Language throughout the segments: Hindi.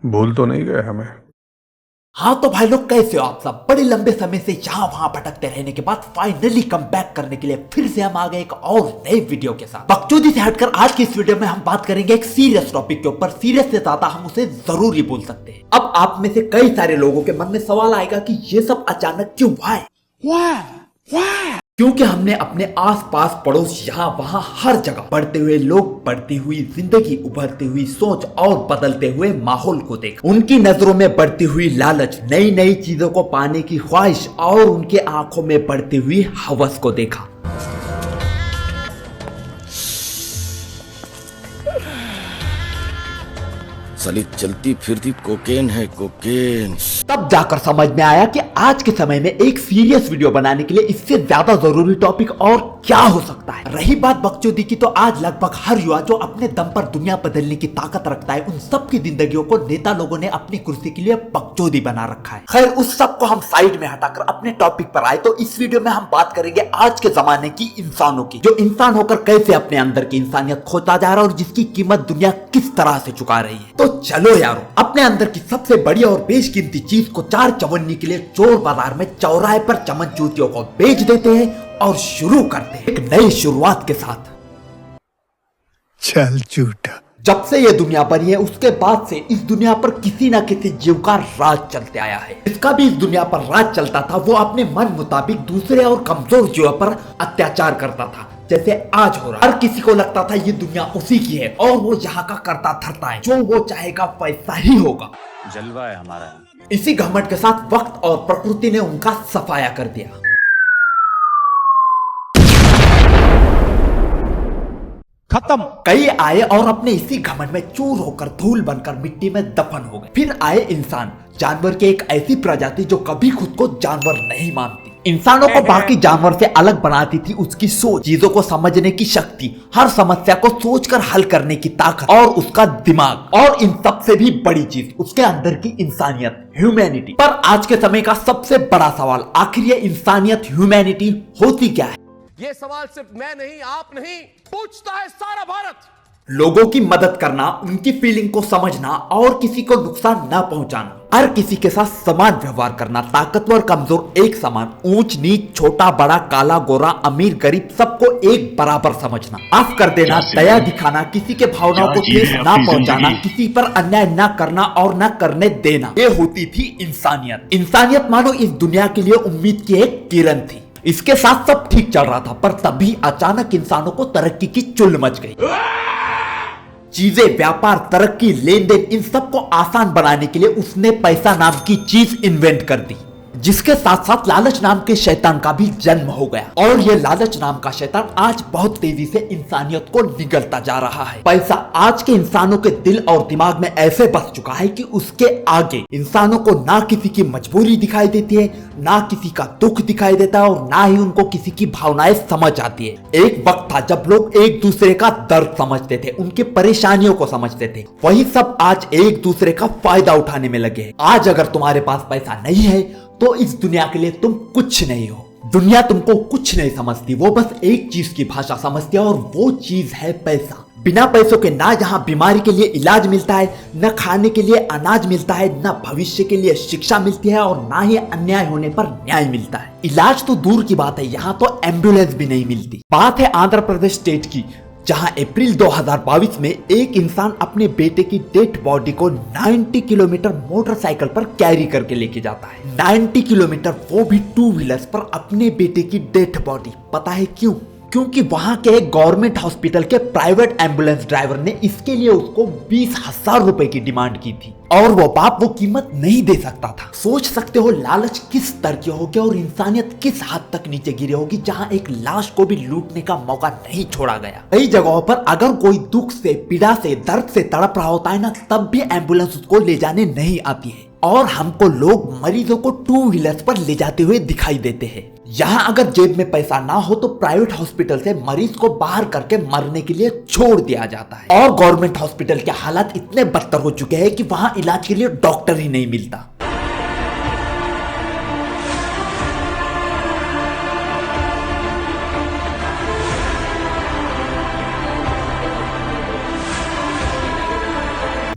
भूल तो नहीं गए हमें। हाँ तो भाई लोग, कैसे हो आप सब? बड़े लंबे समय से यहाँ वहां भटकते रहने के बाद फाइनली कम बैक करने के लिए फिर से हम आ गए एक और नए वीडियो के साथ। बकचोदी से हटकर आज की इस वीडियो में हम बात करेंगे एक सीरियस टॉपिक के ऊपर। सीरियस से ज्यादा हम उसे जरूर ही बोल सकते हैं। अब आप में से कई सारे लोगों के मन में सवाल आएगा कि ये सब अचानक क्यों हुआ है? क्योंकि हमने अपने आसपास पड़ोस यहाँ वहाँ हर जगह बढ़ते हुए लोग, बढ़ती हुई जिंदगी, उभरती हुई सोच और बदलते हुए माहौल को देखा। उनकी नजरों में बढ़ती हुई लालच, नई नई चीजों को पाने की ख्वाहिश और उनके आंखों में बढ़ती हुई हवस को देखा। साली चलती फिरती कोकेन है, कोकेन। तब जाकर समझ में आया कि आज के समय में एक सीरियस वीडियो बनाने के लिए इससे ज्यादा जरूरी टॉपिक और क्या हो सकता है। रही बात बकचोदी की, तो आज लगभग हर युवा जो अपने दम पर दुनिया बदलने की ताकत रखता है, उन सब की जिंदगियों को नेता लोगों ने अपनी कुर्सी के लिए बकचोदी बना रखा है। खैर, उस सब को हम साइड में हटाकर अपने टॉपिक पर आए तो इस वीडियो में हम बात करेंगे आज के जमाने की इंसानों की, जो इंसान होकर कैसे अपने अंदर की इंसानियत खोता जा रहा है और जिसकी कीमत दुनिया किस तरह से चुका रही है। तो चलो यारो, अपने अंदर की सबसे बड़ी और बेशकीमती चीज को चार चवन्नी के लिए चोर बाजार में चौराहे पर चमन चूतियों को बेच देते हैं और शुरू करते हैं एक नई शुरुआत के साथ। चल झूठा। जब से ये दुनिया बनी है उसके बाद से इस दुनिया पर किसी न किसी जीव का राज चलते आया है। जिसका भी इस दुनिया पर राज चलता था वो अपने मन मुताबिक दूसरे और कमजोर जीवों पर अत्याचार करता था, जैसे आज हो रहा है। हर किसी को लगता था ये दुनिया उसी की है और वो यहाँ का करता धरता है, जो वो चाहेगा वैसा ही होगा। जलवा है हमारा। इसी घमंड के साथ वक्त और प्रकृति ने उनका सफाया कर दिया। खत्म। कई आए और अपने इसी घमंड में चूर होकर धूल बनकर मिट्टी में दफन हो गए। फिर आए इंसान, जानवर के एक ऐसी प्रजाति जो कभी खुद को जानवर नहीं मानती। इंसानों को बाकी जानवर से अलग बनाती थी उसकी सोच, चीजों को समझने की शक्ति, हर समस्या को सोचकर हल करने की ताकत और उसका दिमाग, और इन सब से भी बड़ी चीज उसके अंदर की इंसानियत, ह्यूमैनिटी। पर आज के समय का सबसे बड़ा सवाल, आखिर ये इंसानियत, ह्यूमैनिटी होती क्या है? ये सवाल सिर्फ मैं नहीं, आप नहीं, पूछता है सारा भारत। लोगों की मदद करना, उनकी फीलिंग को समझना और किसी को नुकसान न पहुंचाना, हर किसी के साथ समान व्यवहार करना, ताकतवर कमजोर एक समान, ऊंच नीच, छोटा बड़ा, काला गोरा, अमीर गरीब, सबको एक बराबर समझना, माफ कर देना, दया दिखाना, किसी के भावनाओं को ठेस न पहुंचाना, किसी पर अन्याय न करना और न करने देना, ये होती थी इंसानियत। इंसानियत मानो इस दुनिया के लिए उम्मीद की एक किरण थी। इसके साथ सब ठीक चल रहा था, पर तभी अचानक इंसानों को तरक्की की चुल मच गई। चीजें, व्यापार, तरक्की, लेन देन, इन सब को आसान बनाने के लिए उसने पैसा नाम की चीज इन्वेंट कर दी, जिसके साथ साथ लालच नाम के शैतान का भी जन्म हो गया। और ये लालच नाम का शैतान आज बहुत तेजी से इंसानियत को निगलता जा रहा है। पैसा आज के इंसानों के दिल और दिमाग में ऐसे बस चुका है कि उसके आगे इंसानों को ना किसी की मजबूरी दिखाई देती है, ना किसी का दुख दिखाई देता है और ना ही उनको किसी की भावनाएं समझ आती है। एक वक्त था जब लोग एक दूसरे का दर्द समझते थे, उनकी परेशानियों को समझते थे। वही सब आज एक दूसरे का फायदा उठाने में लगे हैं। आज अगर तुम्हारे पास पैसा नहीं है तो इस दुनिया के लिए तुम कुछ नहीं हो। दुनिया तुमको कुछ नहीं समझती, वो बस एक चीज की भाषा समझती है और वो चीज है पैसा। बिना पैसों के ना यहाँ बीमारी के लिए इलाज मिलता है, न खाने के लिए अनाज मिलता है, न भविष्य के लिए शिक्षा मिलती है और ना ही अन्याय होने पर न्याय मिलता है। इलाज तो दूर की बात है, यहाँ तो एम्बुलेंस भी नहीं मिलती। बात है आंध्र प्रदेश स्टेट की, जहां अप्रैल 2022 में एक इंसान अपने बेटे की डेड बॉडी को 90 किलोमीटर मोटरसाइकिल पर कैरी करके लेके जाता है। 90 किलोमीटर, वो भी 2 व्हीलर्स पर, अपने बेटे की डेड बॉडी। पता है क्यों? क्योंकि वहां के एक गवर्नमेंट हॉस्पिटल के प्राइवेट एम्बुलेंस ड्राइवर ने इसके लिए उसको 20,000 रुपए की डिमांड की थी और वो बाप वो कीमत नहीं दे सकता था। सोच सकते हो लालच किस स्तर की होगी और इंसानियत किस हद तक नीचे गिरी होगी, जहां एक लाश को भी लूटने का मौका नहीं छोड़ा गया। कई जगहों पर अगर कोई दुख से, पीड़ा से, दर्द से तड़प रहा होता है ना, तब भी एम्बुलेंस उसको ले जाने नहीं आती है और हमको लोग मरीजों को 2 व्हीलर्स पर ले जाते हुए दिखाई देते हैं। यहाँ अगर जेब में पैसा ना हो तो प्राइवेट हॉस्पिटल से मरीज को बाहर करके मरने के लिए छोड़ दिया जाता है। और गवर्नमेंट हॉस्पिटल के हालात इतने बदतर हो चुके हैं कि वहाँ इलाज के लिए डॉक्टर ही नहीं मिलता।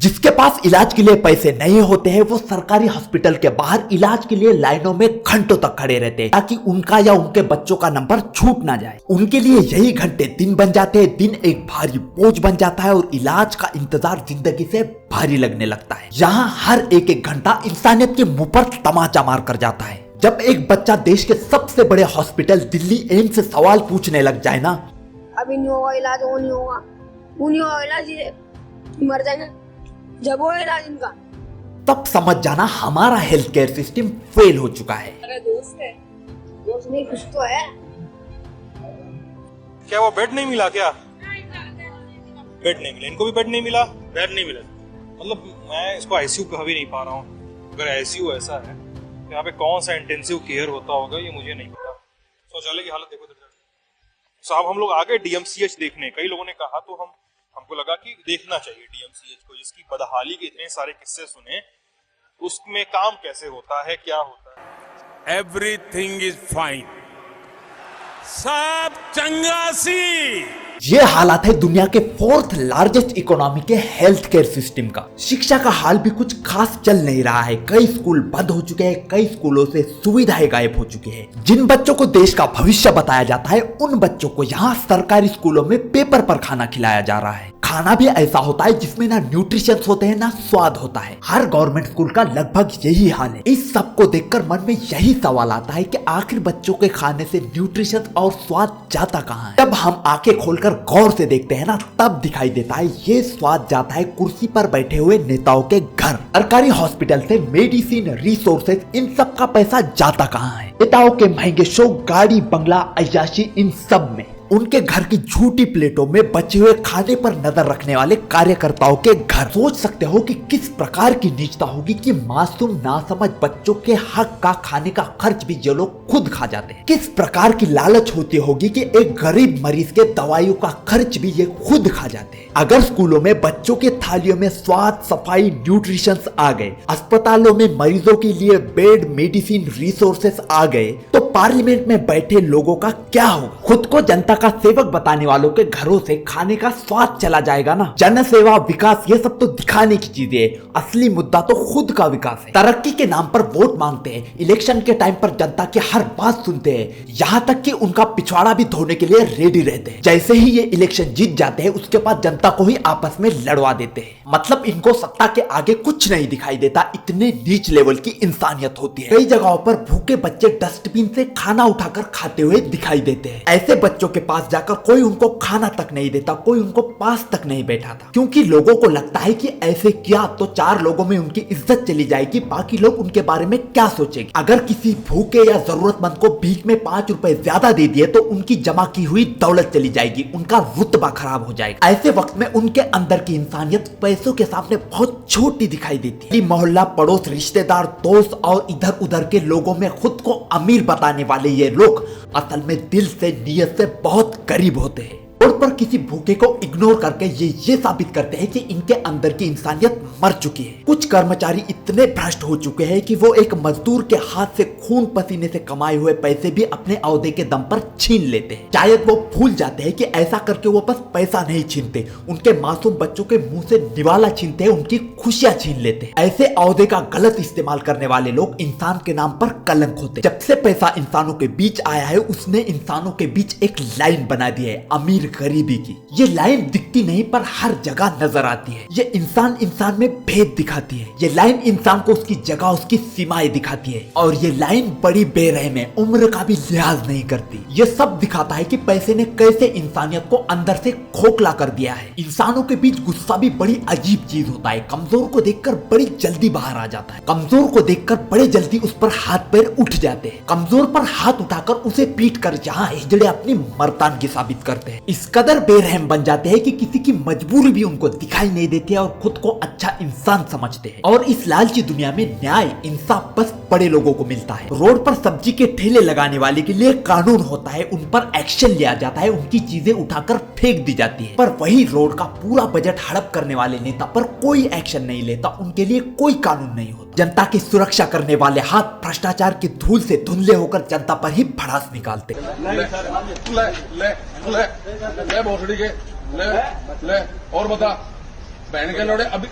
जिसके पास इलाज के लिए पैसे नहीं होते हैं वो सरकारी हॉस्पिटल के बाहर इलाज के लिए लाइनों में घंटों तक खड़े रहते हैं ताकि उनका या उनके बच्चों का नंबर छूट ना जाए। उनके लिए यही घंटे दिन बन जाते हैं, दिन एक भारी बोझ बन जाता है और इलाज का इंतजार जिंदगी से भारी लगने लगता है। यहाँ हर एक घंटा इंसानियत के मुंह पर तमाचा मार कर जाता है। जब एक बच्चा देश के सबसे बड़े हॉस्पिटल दिल्ली एम्स से सवाल पूछने लग जाए ना, अभी नहीं होगा इलाज, वो नहीं होगा, वो नहीं होगा इलाज, ये मर जाएगा जब वो इलाज इनका, तब समझ जाना हमारा हेल्थ केयर सिस्टम फेल हो चुका है। अरे दोस्त है, दोस्त नहीं कुछ तो है। क्या वो बेड नहीं मिला क्या? बेड नहीं मिला, इनको भी बेड नहीं मिला, बेड नहीं मिला। मतलब मैं इसको आईसीयू कह भी नहीं पा रहा हूँ। अगर आईसीयू ऐसा है तो यहाँ पे कौन सा इंटेंसिव केयर होता होगा ये मुझे नहीं पता। शौचालय की हालत देखो साहब। हम लोग आ गए डीएमसीएच देखने, कई लोगों ने कहा तो हमको लगा कि देखना चाहिए डीएमसीएच को, जिसकी बदहाली के इतने सारे किस्से सुने, उसमें काम कैसे होता है, क्या होता है। एवरीथिंग इज फाइन, सब चंगासी। ये हालात है दुनिया के 4th लार्जेस्ट इकोनॉमी के हेल्थ केयर सिस्टम का। शिक्षा का हाल भी कुछ खास चल नहीं रहा है। कई स्कूल बंद हो चुके हैं, कई स्कूलों से सुविधाएं गायब हो चुकी है। जिन बच्चों को देश का भविष्य बताया जाता है उन बच्चों को यहाँ सरकारी स्कूलों में पेपर पर खाना खिलाया जा रहा है। खाना भी ऐसा होता है जिसमें ना न्यूट्रिशन होते हैं ना स्वाद होता है। हर गवर्नमेंट स्कूल का लगभग यही हाल है। इस सब को देखकर मन में यही सवाल आता है कि आखिर बच्चों के खाने से न्यूट्रिशन और स्वाद जाता कहाँ है। तब हम आंखें खोलकर गौर से देखते हैं ना, तब दिखाई देता है ये स्वाद जाता है कुर्सी पर बैठे हुए नेताओं के घर। सरकारी हॉस्पिटल से मेडिसिन, रिसोर्सेज, इन सब का पैसा जाता कहाँ है? नेताओं के महंगे शो, गाड़ी, बंगला, अय्याशी, इन सब में। उनके घर की झूठी प्लेटों में बचे हुए खाने पर नजर रखने वाले कार्यकर्ताओं के घर। सोच सकते हो कि किस प्रकार की नीचता होगी कि मासूम नासमझ बच्चों के हक का खाने का खर्च भी ये लोग खुद खा जाते हैं। किस प्रकार की लालच होती होगी कि एक गरीब मरीज के दवाइयों का खर्च भी ये खुद खा जाते हैं। अगर स्कूलों में बच्चों के थालियों में स्वाद, सफाई, न्यूट्रिशन आ गए, अस्पतालों में मरीजों के लिए बेड, मेडिसिन, रिसोर्सेस आ गए, तो पार्लियामेंट में बैठे लोगों का क्या होगा? खुद को जनता का सेवक बताने वालों के घरों से खाने का स्वाद चला जाएगा ना। जन सेवा, विकास, ये सब तो दिखाने की चीजें है, असली मुद्दा तो खुद का विकास है। तरक्की के नाम पर वोट मांगते हैं, इलेक्शन के टाइम पर जनता की हर बात सुनते हैं, यहाँ तक कि उनका पिछवाड़ा भी धोने के लिए रेडी रहते हैं। जैसे ही ये इलेक्शन जीत जाते हैं उसके बाद जनता को ही आपस में लड़वा देते हैं। मतलब इनको सत्ता के आगे कुछ नहीं दिखाई देता, इतने नीच लेवल की इंसानियत होती है। कई जगहों पर भूखे बच्चे डस्टबिन से खाना उठाकर खाते हुए दिखाई देते हैं। ऐसे बच्चों के पास जाकर कोई उनको खाना तक नहीं देता, कोई उनको पास तक नहीं बैठाता, क्योंकि लोगों को लगता है कि ऐसे किया तो 4 लोगों में उनकी इज्जत चली जाएगी, बाकी लोग उनके बारे में क्या सोचेंगे। अगर किसी भूखे या जरूरतमंद को भीख में 5 रुपए ज्यादा दे दिए तो उनकी जमा की हुई दौलत चली जाएगी, उनका रुतबा खराब हो जाएगा। ऐसे वक्त में उनके अंदर की इंसानियत पैसों के सामने बहुत छोटी दिखाई देती है। मोहल्ला, पड़ोस, रिश्तेदार, दोस्त और इधर उधर के लोगों में खुद को अमीर बताने वाले ये लोग असल में दिल से, नियत से बहुत गरीब होते हैं। रोड पर किसी भूखे को इग्नोर करके ये साबित करते हैं कि इनके अंदर की इंसानियत मर चुकी है। कुछ कर्मचारी इतने भ्रष्ट हो चुके हैं कि वो एक मजदूर के हाथ से खून पसीने से कमाए हुए पैसे भी अपने औहदे के दम पर छीन लेते हैं। शायद वो भूल जाते हैं कि ऐसा करके वो बस पैसा नहीं छीनते, उनके मासूम बच्चों के मुंह से निवाला छीनते हैं, उनकी खुशियां छीन लेते हैं। ऐसे औहदे का गलत इस्तेमाल करने वाले लोग इंसान के नाम पर कलंक होते हैं। जब से पैसा इंसानों के बीच आया है उसने इंसानों के बीच एक लाइन बना दी है, अमीर गरीबी की। ये लाइन दिखती नहीं पर हर जगह नजर आती है। ये इंसान में भेद दिखाती है। ये लाइन इंसान को उसकी जगह, उसकी सीमाएं दिखाती है। और ये लाइन बड़ी बेरहम है, उम्र का भी लिहाज नहीं करती। ये सब दिखाता है कि पैसे ने कैसे इंसानियत को अंदर से खोखला कर दिया है। इंसानों के बीच गुस्सा भी बड़ी अजीब चीज होता है। कमजोर को देखकर बड़ी जल्दी बाहर आ जाता है, कमजोर को देखकर बड़े जल्दी उस पर हाथ पैर उठ जाते हैं। कमजोर पर हाथ उठाकर उसे पीट कर जहाँ हिजड़े अपनी मर्दानगी साबित करते हैं। इस कदर बेरहम बन जाते हैं कि किसी की मजबूरी भी उनको दिखाई नहीं देती है और खुद को अच्छा इंसान समझते हैं। और इस लालची दुनिया में न्याय, इंसाफ बस बड़े लोगों को मिलता है। रोड पर सब्जी के ठेले लगाने वाले के लिए कानून होता है, उन पर एक्शन लिया जाता है, उनकी चीजें उठाकर फेंक दी जाती है। पर वही रोड का पूरा बजट हड़प करने वाले नेता पर कोई एक्शन नहीं लेता, उनके लिए कोई कानून नहीं होता। जनता की सुरक्षा करने वाले हाथ भ्रष्टाचार की धूल से धुंधले होकर जनता पर ही भड़ास निकालते। ले भोसड़ी के ले और बता बहन के लोड़े अभी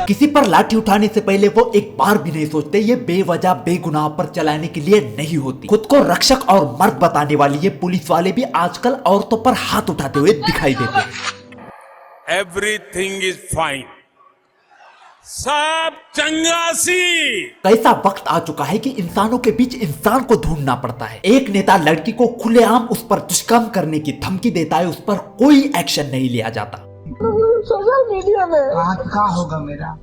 किसी पर लाठी उठाने से पहले वो एक बार भी नहीं सोचते ये बेवजह बेगुनाह पर चलाने के लिए नहीं होती। खुद को रक्षक और मर्द बताने वाली ये पुलिस वाले भी आजकल औरतों पर हाथ उठाते हुए दिखाई देते हैं। एवरीथिंग इज फाइन, सब चंगासी। कैसा वक्त आ चुका है कि इंसानों के बीच इंसान को ढूंढना पड़ता है। एक नेता लड़की को खुलेआम उस पर दुष्कर्म करने की धमकी देता है, उस पर कोई एक्शन नहीं लिया जाता। सोशल मीडिया में क्या होगा मेरा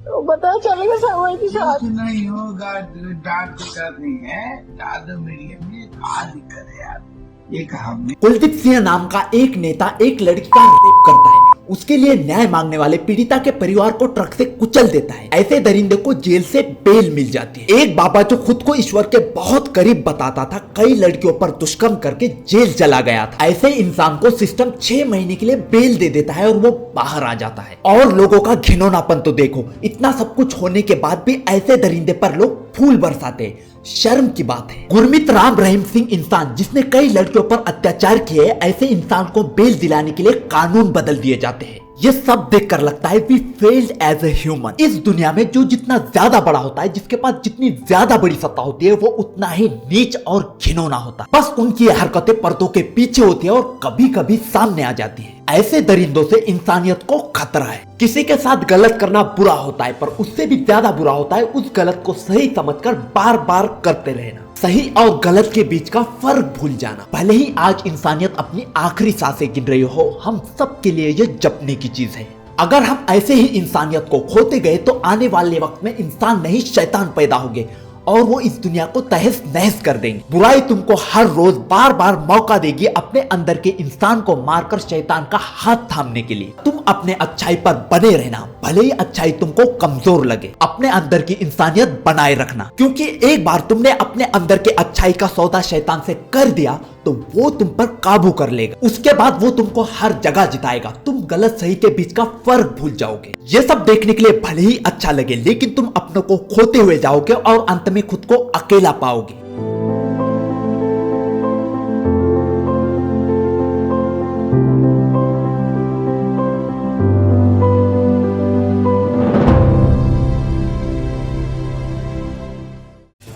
तो पता चलेगा समय के साथ। कुछ नहीं होगा, डांट दिक्कत नहीं है, डाल मीडिया में क्या दिक्कत है यार। ये कहा कुलदीप सिंह नाम का एक नेता एक लड़की का रेप करता है, उसके लिए न्याय मांगने वाले पीड़िता के परिवार को ट्रक से कुचल देता है। ऐसे दरिंदे को जेल से बेल मिल जाती है। एक बाबा जो खुद को ईश्वर के बहुत करीब बताता था, कई लड़कियों पर दुष्कर्म करके जेल चला गया था। ऐसे इंसान को सिस्टम 6 महीने के लिए बेल दे देता है और वो बाहर आ जाता है। और लोगों का घिनौनापन तो देखो, इतना सब कुछ होने के बाद भी ऐसे दरिंदे पर लोग फूल बरसाते हैं। शर्म की बात है। गुरमीत राम रहीम सिंह इंसान जिसने कई लड़कियों पर अत्याचार किए, ऐसे इंसान को बेल दिलाने के लिए कानून बदल दिए जाते हैं। ये सब देखकर लगता है we failed as a human. इस दुनिया में जो जितना ज्यादा बड़ा होता है, जिसके पास जितनी ज्यादा बड़ी सत्ता होती है, वो उतना ही नीच और घिनौना होता है। बस उनकी हरकतें पर्दों के पीछे होती है और कभी कभी सामने आ जाती है। ऐसे दरिंदों से इंसानियत को खतरा है। किसी के साथ गलत करना बुरा होता है, पर उससे भी ज्यादा बुरा होता है उस गलत को सही समझकर बार बार करते रहना। सही और गलत के बीच का फर्क भूल जाना। भले ही आज इंसानियत अपनी आखिरी सांसें गिन रही हो, हम सब के लिए ये जपने की चीज है। अगर हम ऐसे ही इंसानियत को खोते गए तो आने वाले वक्त में इंसान नहीं शैतान पैदा होंगे और वो इस दुनिया को तहस नहस कर देंगे। बुराई तुमको हर रोज बार बार मौका देगी अपने अंदर के इंसान को मारकर शैतान का हाथ थामने के लिए। तुम अपने अच्छाई पर बने रहना, भले ही अच्छाई तुमको कमजोर लगे। अपने अंदर की इंसानियत बनाए रखना, क्योंकि एक बार तुमने अपने अंदर के अच्छाई का सौदा शैतान से कर दिया तो वो तुम पर काबू कर लेगा। उसके बाद वो तुमको हर जगह जिताएगा। तुम गलत सही के बीच का फर्क भूल जाओगे। ये सब देखने के लिए भले ही अच्छा लगे, लेकिन तुम अपनों को खोते हुए जाओगे और अंत में खुद को अकेला पाओगे।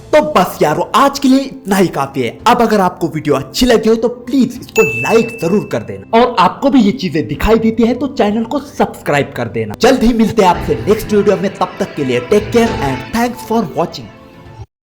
तो बस यारो, आज के लिए इतना ही काफी है। अब अगर आपको वीडियो अच्छी लगी हो तो प्लीज इसको लाइक जरूर कर देना, और आपको भी ये चीजें दिखाई देती है तो चैनल को सब्सक्राइब कर देना। जल्द ही मिलते हैं आपसे नेक्स्ट वीडियो में, तब तक के लिए take care and thanks for watching.